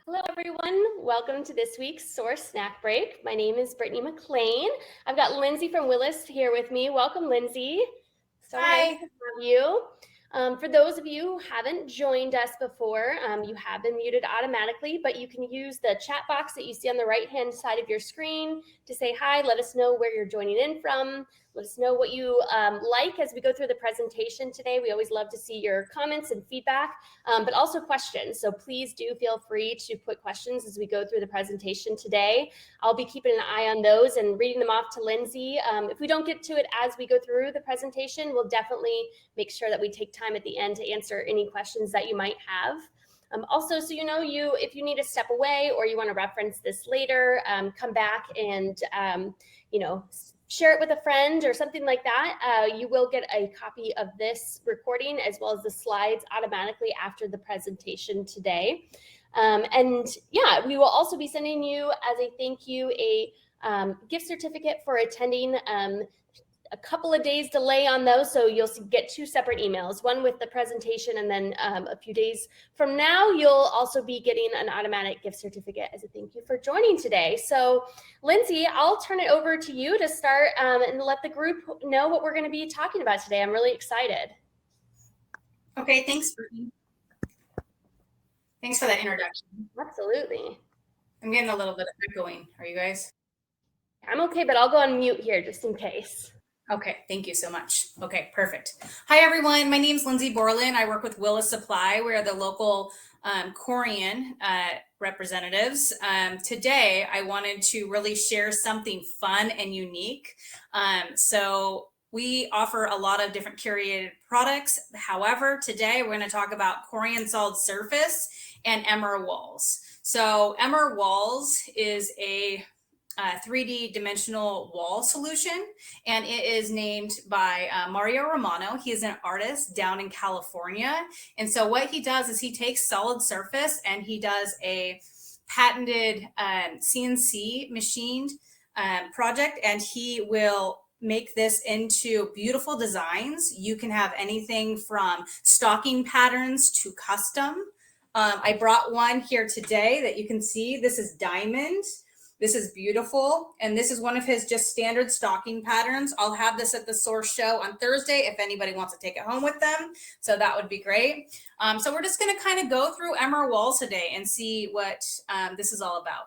Hello, everyone. Welcome to this week's Source Snack Break. My name is Brittany McLean. I've got Lindsay from Willis here with me. Welcome, Lindsay. So Hi. nice to have you. For those of you who haven't joined us before, you have been muted automatically, but you can use the chat box that you see on the right-hand side of your screen to say hi. Let us know where you're joining in from. Let us know what you like as we go through the presentation today. We always love to see your comments and feedback, but also questions. So please do feel free to put questions as we go through the presentation today. I'll be keeping an eye on those and reading them off to Lindsay. If we don't get to it as we go through the presentation, we'll definitely make sure that we take time at the end to answer any questions that you might have. Also, so if you need to step away or you want to reference this later, come back and share it with a friend or something like that. You will get a copy of this recording as well as the slides automatically after the presentation today. We will also be sending you as a thank you a gift certificate for attending. A couple of days delay on those, so you'll get two separate emails, one with the presentation, and then a few days from now, you'll also be getting an automatic gift certificate as a thank you for joining today. So, Lindsay, I'll turn it over to you to start and let the group know what we're going to be talking about today. I'm really excited. Okay, thanks, Brittany. Thanks for that introduction. Absolutely. I'm getting a little bit of echoing. Are you guys? I'm okay, but I'll go on mute here just in case. Okay, thank you so much. Okay, perfect. Hi, everyone. My name is Lindsay Borland. I work with Willis Supply. We're the local Corian representatives. Today, I wanted to really share something fun and unique. So we offer a lot of different curated products. However, today we're going to talk about Corian Solid Surface and Emer Walls. So Emer Walls is a 3D dimensional wall solution, and it is named by Mario Romano. He is an artist down in California. And so what he does is he takes solid surface and he does a patented CNC machined project, and he will make this into beautiful designs. You can have anything from stocking patterns to custom. I brought one here today that you can see. This is diamond. This is beautiful, and this is one of his just standard stocking patterns. I'll have this at the Source show on Thursday if anybody wants to take it home with them, so that would be great. So we're just going to kind of go through Emer Walls today and see what this is all about.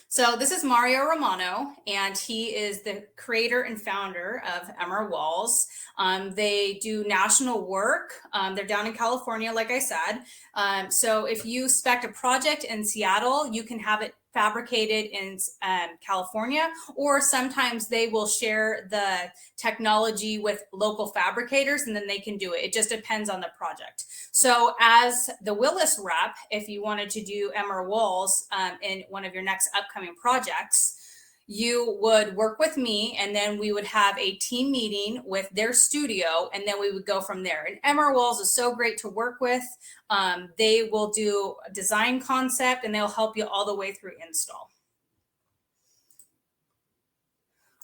So this is Mario Romano, and he is the creator and founder of Emer Walls. They do national work. They're down in California, like I said. So if you spec a project in Seattle, you can have it fabricated in California, or sometimes they will share the technology with local fabricators and then they can do it. It just depends on the project. So as the Willis rep, if you wanted to do Emer Walls in one of your next upcoming projects, you would work with me, and then we would have a team meeting with their studio, and then we would go from there. And Emer Walls is so great to work with. They will do a design concept, and they'll help you all the way through install.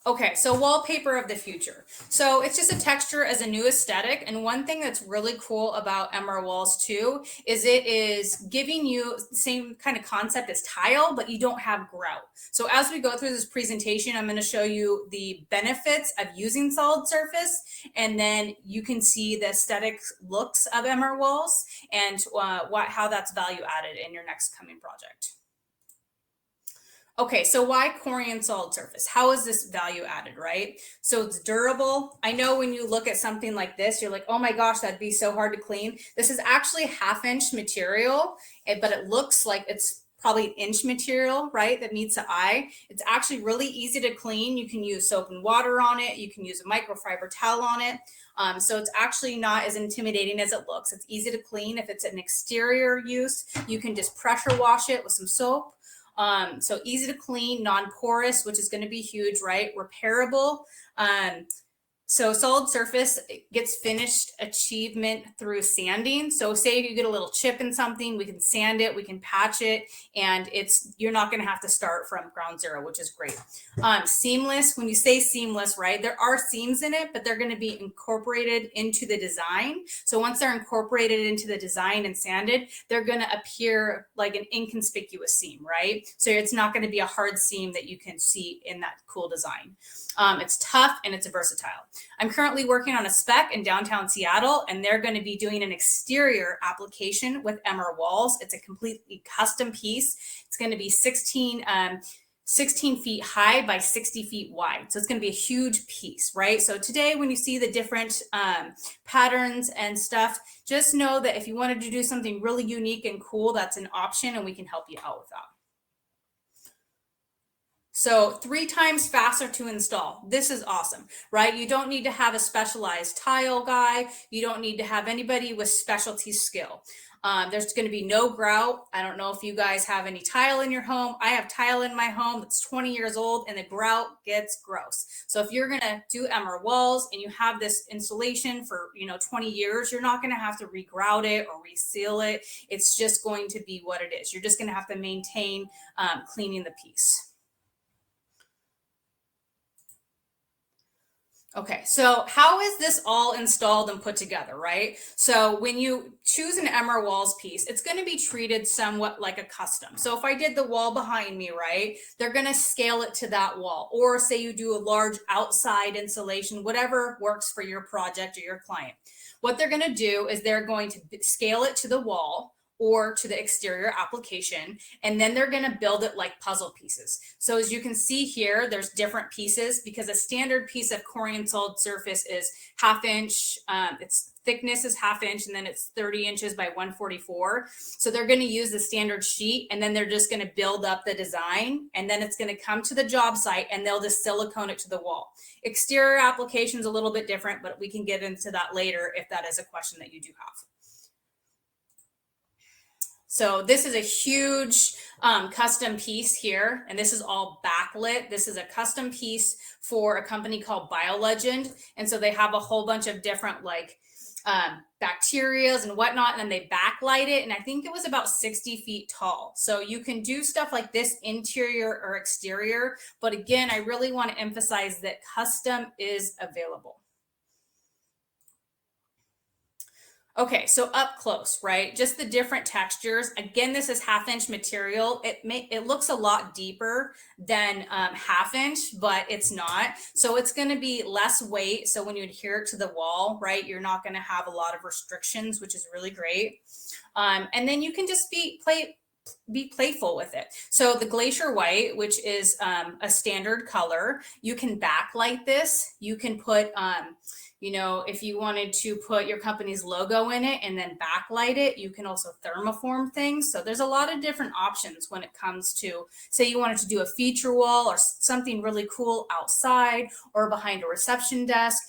Okay, so wallpaper of the future. So it's just a texture as a new aesthetic. And one thing that's really cool about Emer Walls too is it is giving you the same kind of concept as tile, but you don't have grout. So as we go through this presentation, I'm going to show you the benefits of using solid surface, and then you can see the aesthetic looks of Emer Walls and how that's value added in your next coming project. Okay, so why Corian Solid Surface? How is this value added, right? So it's durable. I know when you look at something like this, you're like, oh my gosh, that'd be so hard to clean. This is actually 1/2-inch material, but it looks like it's probably an inch material, right? That meets the eye. It's actually really easy to clean. You can use soap and water on it. You can use a microfiber towel on it. So it's actually not as intimidating as it looks. It's easy to clean. If it's an exterior use, you can just pressure wash it with some soap. So easy to clean, non-porous, which is going to be huge, right? Repairable. So solid surface gets finished achievement through sanding. So say if you get a little chip in something, we can sand it, we can patch it, and you're not going to have to start from ground zero, which is great. Seamless, when you say seamless, right, there are seams in it, but they're going to be incorporated into the design. So once they're incorporated into the design and sanded, they're going to appear like an inconspicuous seam, right? So it's not going to be a hard seam that you can see in that cool design. It's tough and it's versatile. I'm currently working on a spec in downtown Seattle, and they're going to be doing an exterior application with Emer walls. It's a completely custom piece. It's going to be 16 feet high by 60 feet wide. So it's going to be a huge piece, right? So today, when you see the different patterns and stuff, just know that if you wanted to do something really unique and cool, that's an option, and we can help you out with that. So 3 times faster to install. This is awesome, right? You don't need to have a specialized tile guy. You don't need to have anybody with specialty skill. There's going to be no grout. I don't know if you guys have any tile in your home. I have tile in my home that's 20 years old, and the grout gets gross. So if you're going to do Emer walls and you have this insulation for 20 years, you're not going to have to regrout it or reseal it. It's just going to be what it is. You're just going to have to maintain cleaning the piece. Okay, so how is this all installed and put together, right? So when you choose an Emer walls piece, it's going to be treated somewhat like a custom. So if I did the wall behind me, right, they're going to scale it to that wall. Or say you do a large outside insulation, whatever works for your project or your client. What they're going to do is they're going to scale it to the wall or to the exterior application, and then they're going to build it like puzzle pieces. So as you can see here, there's different pieces because a standard piece of Corian Solid Surface is 1/2 inch. Its thickness is 1/2 inch, and then it's 30 inches by 144. So they're going to use the standard sheet, and then they're just going to build up the design, and then it's going to come to the job site, and they'll just silicone it to the wall. Exterior application is a little bit different, but we can get into that later if that is a question that you do have. So this is a huge custom piece here, and this is all backlit. This is a custom piece for a company called BioLegend, and so they have a whole bunch of different bacterias and whatnot, and then they backlight it, and I think it was about 60 feet tall. So you can do stuff like this interior or exterior, but again, I really want to emphasize that custom is available. Okay, so up close, right? Just the different textures. Again, this is 1/2 inch material. It looks a lot deeper than 1/2 inch, but it's not. So it's going to be less weight. So when you adhere it to the wall, right, you're not going to have a lot of restrictions, which is really great. And then you can just be playful with it. So the Glacier White, which is a standard color, you can backlight this. You can put if you wanted to put your company's logo in it and then backlight it, you can also thermoform things. So there's a lot of different options when it comes to, say you wanted to do a feature wall or something really cool outside or behind a reception desk.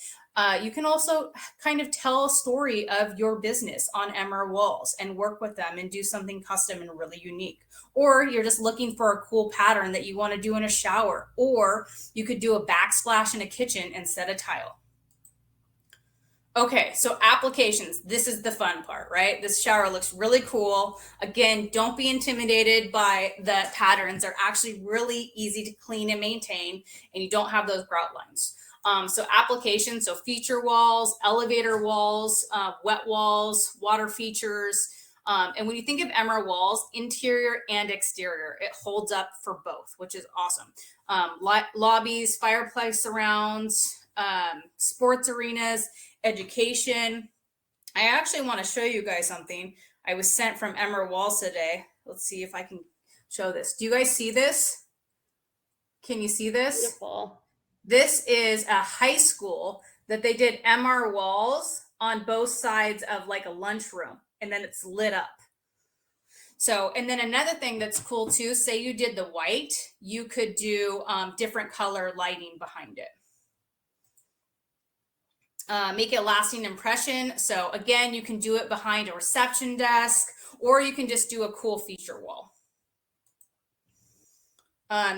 You can also kind of tell a story of your business on Emer walls and work with them and do something custom and really unique. Or you're just looking for a cool pattern that you want to do in a shower, or you could do a backsplash in a kitchen instead of tile. Okay, so applications. This is the fun part, right? This shower looks really cool. Again, don't be intimidated by the patterns. They're actually really easy to clean and maintain, and you don't have those grout lines. So applications, so feature walls, elevator walls, wet walls, water features. And when you think of Emer walls, interior and exterior, it holds up for both, which is awesome. Lobbies, fireplace surrounds, sports arenas, education. I actually want to show you guys something. I was sent from Emer walls today. Let's see if I can show this. Do you guys see this? Can you see this? Beautiful. This is a high school that they did Emer walls on both sides of like a lunchroom, and then it's lit up. So, and then another thing that's cool too, say you did the white, you could do different color lighting behind it. Make it a lasting impression. So again, you can do it behind a reception desk, or you can just do a cool feature wall.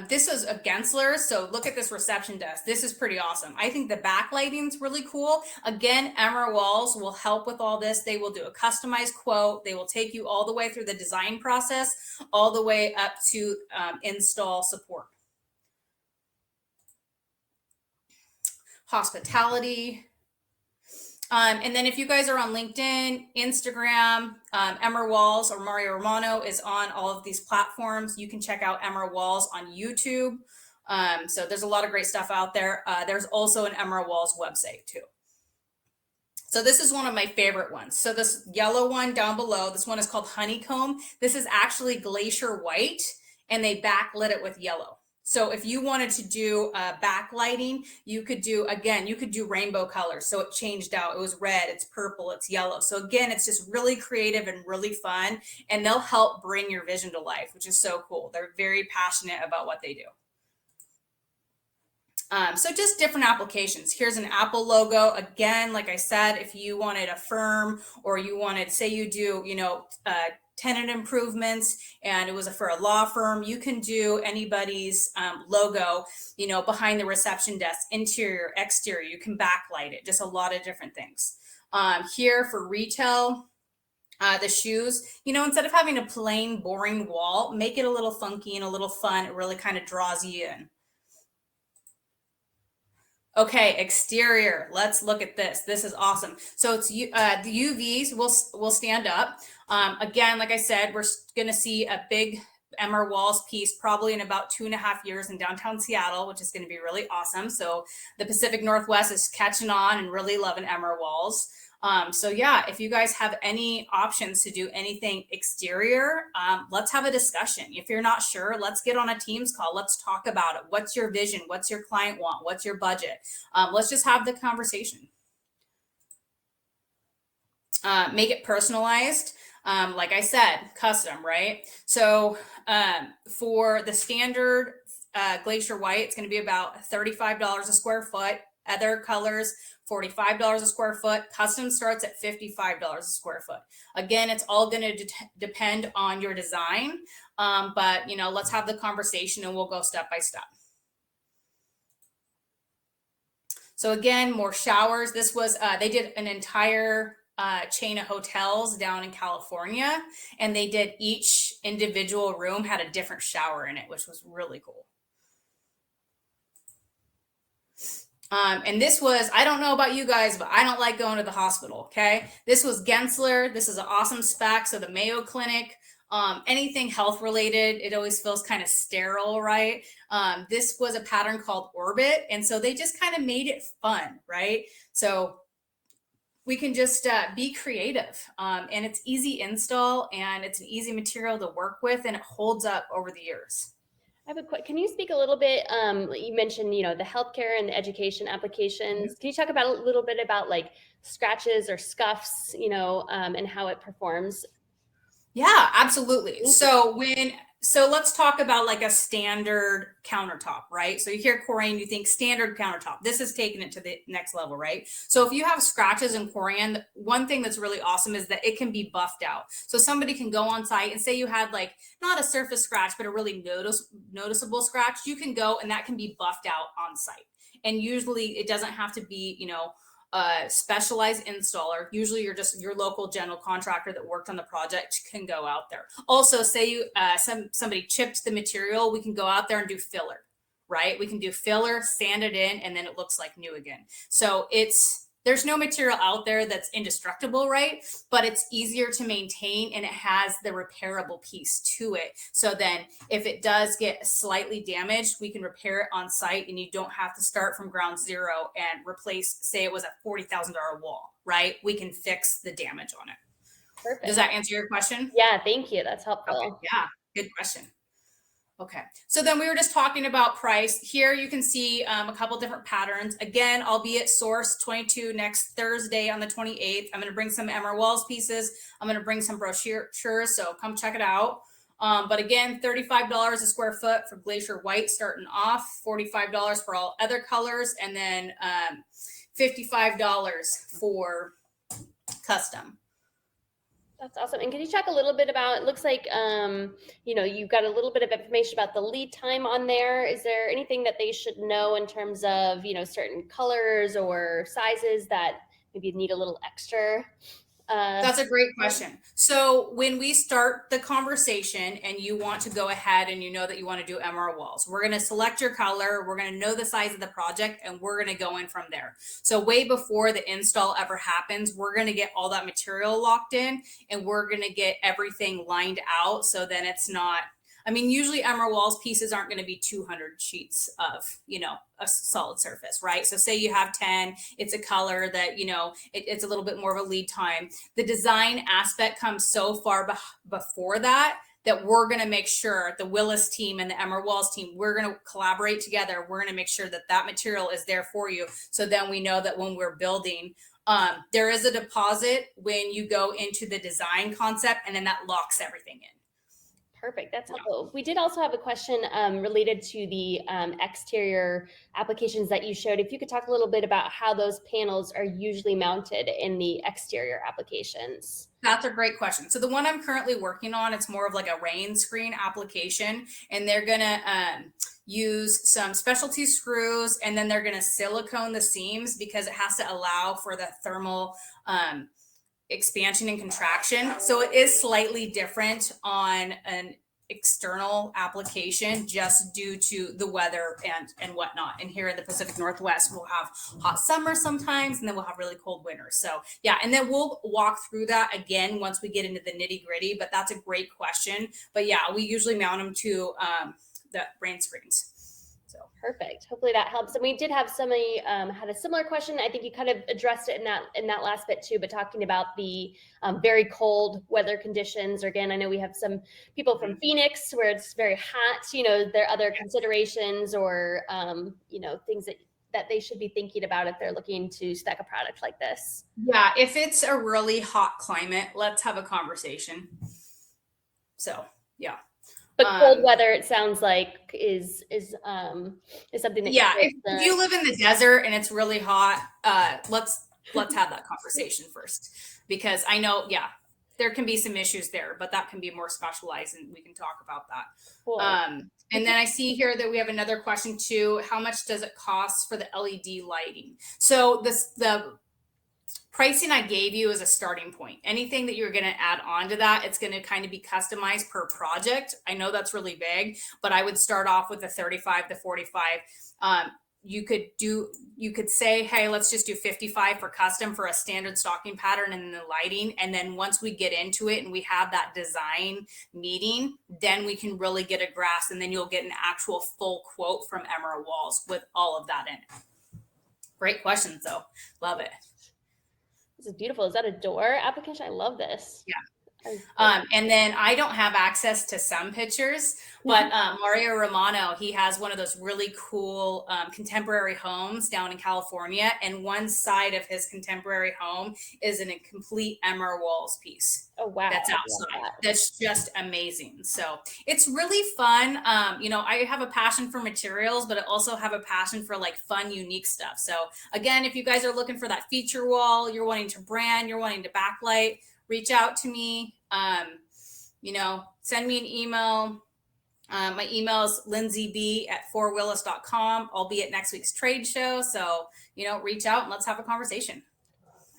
This is a Gensler. So look at this reception desk. This is pretty awesome. I think the backlighting is really cool. Again, Emerald Walls will help with all this. They will do a customized quote. They will take you all the way through the design process, all the way up to install support. Hospitality. And then if you guys are on LinkedIn, Instagram, Emerald Walls or Mario Romano is on all of these platforms. You can check out Emerald Walls on YouTube. So there's a lot of great stuff out there. There's also an Emerald Walls website too. So this is one of my favorite ones. So this yellow one down below, this one is called Honeycomb. This is actually Glacier White, and they backlit it with yellow. So if you wanted to do backlighting, you could do rainbow colors. So it changed out. It was red, it's purple, it's yellow. So again, it's just really creative and really fun, and they'll help bring your vision to life, which is so cool. They're very passionate about what they do. So just different applications. Here's an Apple logo. Again, like I said, if you wanted a firm or you wanted, say you do, tenant improvements and it was for a law firm, you can do anybody's logo, behind the reception desk, interior, exterior, you can backlight it, just a lot of different things. Here for retail, the shoes, instead of having a plain, boring wall, make it a little funky and a little fun. It really kind of draws you in. Okay, exterior. Let's look at this. This is awesome. So it's the UVs will stand up. Again, like I said, we're going to see a big Emerald Walls piece probably in about 2.5 years in downtown Seattle, which is going to be really awesome. So the Pacific Northwest is catching on and really loving Emerald Walls. So yeah, if you guys have any options to do anything exterior, let's have a discussion. If you're not sure, let's get on a Teams call. Let's talk about it. What's your vision? What's your client want? What's your budget? Let's just have the conversation. Make it personalized. Like I said, custom, right? So for the standard Glacier White, it's going to be about $35 a square foot. Other colors, $45 a square foot. Custom starts at $55 a square foot. Again, it's all going to depend on your design, but let's have the conversation and we'll go step by step. So again, more showers. This was they did an entire chain of hotels down in California, and they did each individual room had a different shower in it, which was really cool. And this was, I don't know about you guys, but I don't like going to the hospital, okay? This was Gensler. This is an awesome spec. So the Mayo Clinic, anything health related, it always feels kind of sterile, right? This was a pattern called Orbit. And so they just kind of made it fun, right? So we can just be creative, and it's easy install and it's an easy material to work with, and it holds up over the years. I have a quick, can you speak a little bit, you mentioned, the healthcare and the education applications. Can you talk about a little bit about like scratches or scuffs, and how it performs? Yeah, absolutely. So let's talk about like a standard countertop, right? So you hear Corian, you think standard countertop. This is taking it to the next level, right? So if you have scratches in Corian, one thing that's really awesome is that it can be buffed out. So somebody can go on site and say you had like not a surface scratch, but a really noticeable scratch. You can go and that can be buffed out on site. And usually it doesn't have to be, specialized installer. Usually you're just your local general contractor that worked on the project can go out there. Also, say you somebody chipped the material, we can go out there and do filler, right? We can do filler, sand it in, and then it looks like new again. So there's no material out there that's indestructible, right? But it's easier to maintain and it has the repairable piece to it. So then if it does get slightly damaged, we can repair it on site and you don't have to start from ground zero and replace, say it was a $40,000 wall, right? We can fix the damage on it. Perfect. Does that answer your question? Yeah, thank you. That's helpful. Okay. Yeah, good question. Okay, so then we were just talking about price. Here you can see a couple different patterns. Again, I'll be at Source 22 next Thursday on the 28th. I'm going to bring some Emerald Walls pieces. I'm going to bring some brochures, so come check it out. But again, $35 a square foot for Glacier White starting off, $45 for all other colors, and then $55 for custom. That's awesome. And can you talk a little bit about, it looks like, you've got a little bit of information about the lead time on there. Is there anything that they should know in terms of, certain colors or sizes that maybe need a little extra? That's a great question. So when we start the conversation and you want to go ahead and you know that you want to do MR walls, we're going to select your color. We're going to know the size of the project and we're going to go in from there. So way before the install ever happens, we're going to get all that material locked in and we're going to get everything lined out. So then it's not, usually MR walls pieces aren't going to be 200 sheets of, a solid surface, right? So say you have 10, it's a color that, it's a little bit more of a lead time. The design aspect comes so far before that we're going to make sure the Willis team and the MR walls team, we're going to collaborate together. We're going to make sure that that material is there for you. So then we know that when we're building, there is a deposit when you go into the design concept and then that locks everything in. Perfect. That's helpful. We did also have a question related to the exterior applications that you showed. If you could talk a little bit about how those panels are usually mounted in the exterior applications. That's a great question. So the one I'm currently working on, it's more of like a rain screen application, and they're going to use some specialty screws, and then they're going to silicone the seams because it has to allow for the thermal expansion and contraction. So it is slightly different on an external application just due to the weather and whatnot. And here in the Pacific Northwest, we'll have hot summers sometimes, and then we'll have really cold winters. So yeah, and then we'll walk through that again once we get into the nitty gritty, but that's a great question. But yeah, we usually mount them to the rain screens. So perfect. Hopefully that helps. And we did have somebody had a similar question. I think you kind of addressed it in that last bit too, but talking about the very cold weather conditions. Or again, I know we have some people from Phoenix where it's very hot. There are other considerations or things that they should be thinking about if they're looking to spec a product like this. Yeah, if it's a really hot climate, let's have a conversation. So yeah. But cold weather, it sounds like, is something that if you live in the desert and it's really hot, let's have that conversation first, because I know there can be some issues there, but that can be more specialized and we can talk about that. Cool. And then I see here that we have another question too. How much does it cost for the LED lighting? So the pricing I gave you is a starting point. Anything that you're going to add on to that, it's going to kind of be customized per project. I know that's really big, but I would start off with a 35 to 45. You could say, hey, let's just do 55 for custom for a standard stocking pattern and the lighting. And then once we get into it and we have that design meeting, then we can really get a grasp, and then you'll get an actual full quote from Emerald Walls with all of that in it. Great questions though. Love it. This is beautiful. Is that a door application? I love this. Yeah. And then I don't have access to some pictures, but Mario Romano, he has one of those really cool contemporary homes down in California. And one side of his contemporary home is in a complete MR walls piece. Oh, wow. That's outside. That's just amazing. So it's really fun. I have a passion for materials, but I also have a passion for like fun, unique stuff. So again, if you guys are looking for that feature wall, you're wanting to brand, you're wanting to backlight, reach out to me, send me an email. My email is lindsayb@4willis.com. I'll be at next week's trade show. So, reach out and let's have a conversation.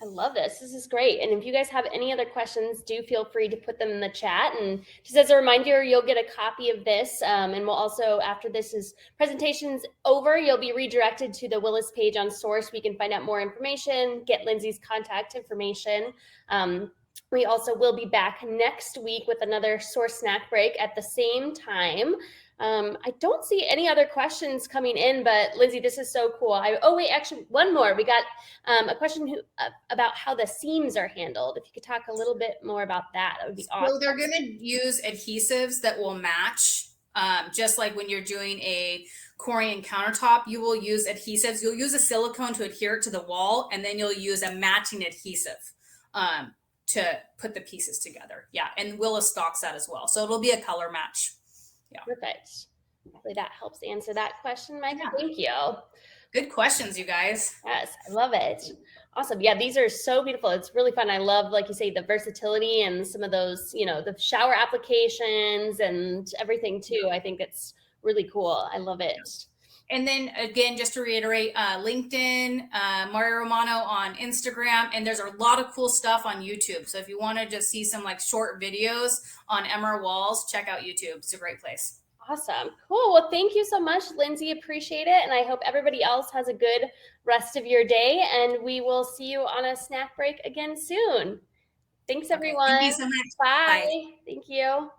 I love this. This is great. And if you guys have any other questions, do feel free to put them in the chat. And just as a reminder, you'll get a copy of this. And we'll also, after this presentation's over, you'll be redirected to the Willis page on Source. We can find out more information, get Lindsay's contact information. We also will be back next week with another Source Snack Break at the same time. I don't see any other questions coming in, but Lindsay, this is so cool. Actually, one more. We got a question about how the seams are handled. If you could talk a little bit more about that, that would be awesome. So they're going to use adhesives that will match, just like when you're doing a Corian countertop, you will use adhesives. You'll use a silicone to adhere it to the wall, and then you'll use a matching adhesive to put the pieces together. Yeah, and Willis stocks that as well. So it'll be a color match. Yeah. Perfect. Hopefully that helps answer that question, Mike. Yeah. Thank you. Good questions, you guys. Yes, I love it. Awesome. Yeah, these are so beautiful. It's really fun. I love, like you say, the versatility and some of those, the shower applications and everything too. I think it's really cool. I love it. And then again, just to reiterate, LinkedIn, Mario Romano on Instagram, and there's a lot of cool stuff on YouTube. So if you want to just see some like short videos on Emer walls, check out YouTube. It's a great place. Awesome. Cool. Well, thank you so much, Lindsay. Appreciate it. And I hope everybody else has a good rest of your day. And we will see you on a snack break again soon. Thanks, Okay. everyone. Thank you so much. Bye. Bye. Thank you.